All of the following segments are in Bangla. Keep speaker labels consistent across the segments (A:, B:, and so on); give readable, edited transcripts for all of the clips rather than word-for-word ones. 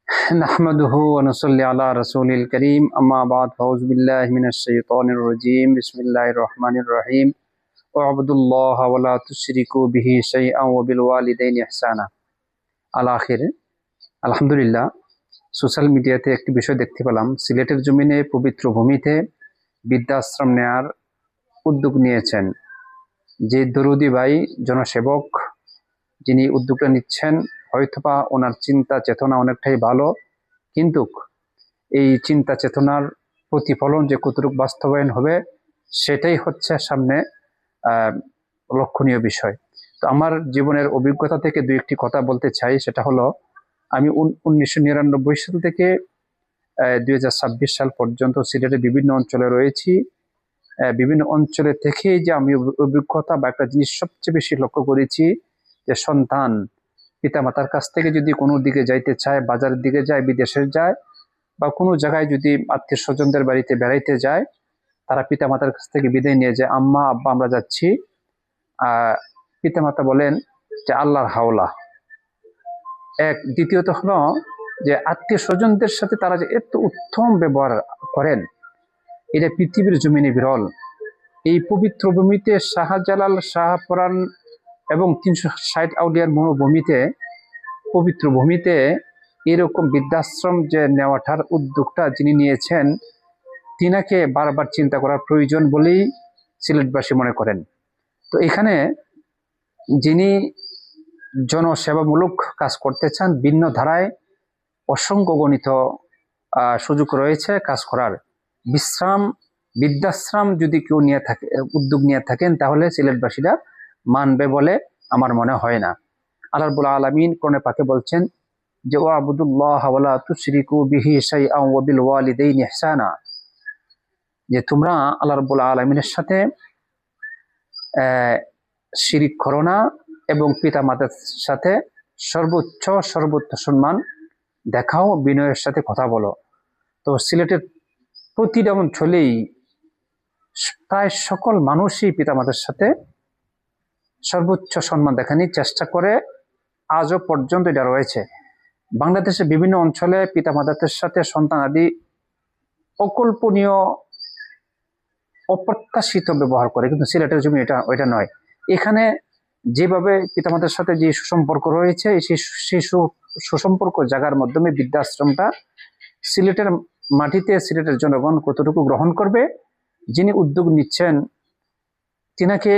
A: नहमदुहु व नुसल्ली अला रसूलिल करीम अम्मा बाद फौज़ बिल्लाहि मिनश शैतानिर रजीम बिस्मिल्लाहिर रहमानिर रहीम वअब्दुल्लाह व ला तुशरिकू बिही शैअन व बिल वालिदैनि इहसाना আল আখির। আলহামদুলিল্লাহ, সোশ্যাল মিডিয়াতে একটি বিষয় দেখতে পেলাম। সিলেটের জমিনে পবিত্র ভূমিতে বৃদ্ধাশ্রম নেয়ার উদ্যোগ নিয়েছেন যে দরুদি ভাই জনসেবক, যিনি উদ্যোগটা নিচ্ছেন, হয়তোবা ওনার চিন্তা চেতনা অনেকটাই ভালো, কিন্তু এই চিন্তা চেতনার প্রতিফলন যে কতটুকু বাস্তবায়ন হবে সেটাই হচ্ছে সামনে লক্ষণীয় বিষয়। তো আমার জীবনের অভিজ্ঞতা থেকে দুই একটি কথা বলতে চাই। সেটা হলো, আমি 1999 সাল থেকে 2026 সাল পর্যন্ত সিলেটের বিভিন্ন অঞ্চলে রয়েছি। বিভিন্ন অঞ্চলে থেকেই যে আমি অভিজ্ঞতা বা একটা জিনিস সবচেয়ে বেশি লক্ষ্য করেছি, যে সন্তান পিতামাতার কাছ থেকে যদি কোনো দিকে যাইতে চায়, বাজারের দিকে যায়, বিদেশে যায়, বা কোনো জায়গায় যদি আত্মীয় স্বজনদের বাড়িতে বেড়াইতে যায়, তারা পিতামাতার কাছ থেকে বিদায় নিয়ে যায়, আম্মা আব্বা আমরা যাচ্ছি। পিতামাতা বলেন যে আল্লাহর হাওলা। এক, দ্বিতীয়ত হলো যে আত্মীয় স্বজনদের সাথে তারা যে এত উত্তম ব্যবহার করেন, এটা পৃথিবীর জমিনে বিরল। এই পবিত্র ভূমিতে শাহজালাল, শাহপরান এবং 360 আউলিয়ার মরুভূমিতে, পবিত্র ভূমিতে এরকম বৃদ্ধাশ্রম যে নেওয়াটার উদ্যোগটা যিনি নিয়েছেন, তিনাকে বারবার চিন্তা করার প্রয়োজন বলেই সিলেটবাসী মনে করেন। তো এখানে যিনি জনসেবামূলক কাজ করতে চান, ভিন্ন ধারায় অসংখ্য গণিত সুযোগ রয়েছে কাজ করার। বৃদ্ধাশ্রম যদি কেউ নিয়ে থাকে, উদ্যোগ নিয়ে থাকেন, তাহলে সিলেটবাসীরা মানবে বলে আমার মনে হয় না। আল্লাহ রাব্বুল আলামিন কোরআনে পাকে বলছেন যে ওয়াবুদুল্লাহ ওয়া লা তুশরিকু বিহি শাইআন ওয়া বিল ওয়ালিদাইনি ইহসানা, যে তোমরা আল্লাহ রাব্বুল আলামিনের সাথে শিরিক করো না এবং পিতামাতার সাথে সর্বোচ্চ সম্মান দেখাও, বিনয়ের সাথে কথা বলো। তো সিলেটের প্রতিটা অঞ্চলেই প্রায় সকল মানুষই পিতামাতার সাথে সর্বোচ্চ সম্মান দেখানোর চেষ্টা করে, আজও পর্যন্ত এটা রয়েছে। বাংলাদেশের বিভিন্ন অঞ্চলে পিতামাতাদের সাথে সন্তান আদি অকল্পনীয়, অপ্রত্যাশিত ব্যবহার করে, কিন্তু সিলেটের জমি ওইটা নয়। এখানে যেভাবে পিতামাতার সাথে যে সুসম্পর্ক রয়েছে, সেই সুসম্পর্ক জাগার মাধ্যমে বৃদ্ধাশ্রমটা সিলেটের মাটিতে সিলেটের জনগণ কতটুকু গ্রহণ করবে, যিনি উদ্যোগ নিচ্ছেন তিনাকে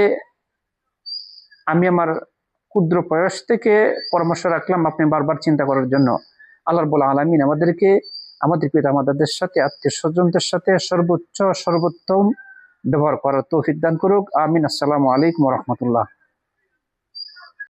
A: আমি আমার ক্ষুদ্র প্রয়াস থেকে পরামর্শ রাখলাম আপনি বারবার চিন্তা করার জন্য। আল্লাহ রাব্বুল আলামিন আমাদেরকে আমাদের পিতামাতাদের সাথে, আত্মীয় স্বজনদের সাথে সর্বোচ্চ সর্বোত্তম ব্যবহার করার তৌফিক দান করুক। আমিন। আসসালামু আলাইকুম ওয়া রাহমাতুল্লাহ।